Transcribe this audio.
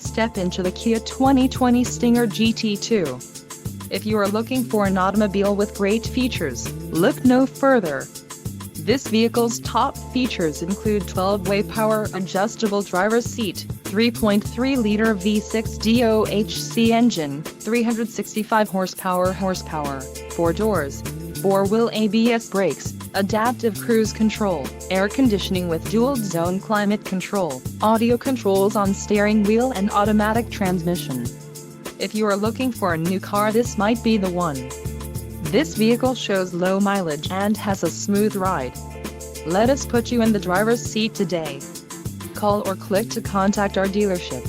Step into the Kia 2020 Stinger GT2. If you are looking for an automobile with great features, look no further. This vehicle's top features include 12-way power adjustable driver's seat, 3.3-liter V6 DOHC engine, 365 horsepower, 4 doors, 4-wheel ABS brakes, adaptive cruise control, air conditioning with dual-zone climate control, audio controls on steering wheel and automatic transmission. If you are looking for a new car, this might be the one. This vehicle shows low mileage and has a smooth ride. Let us put you in the driver's seat today. Call or click to contact our dealership.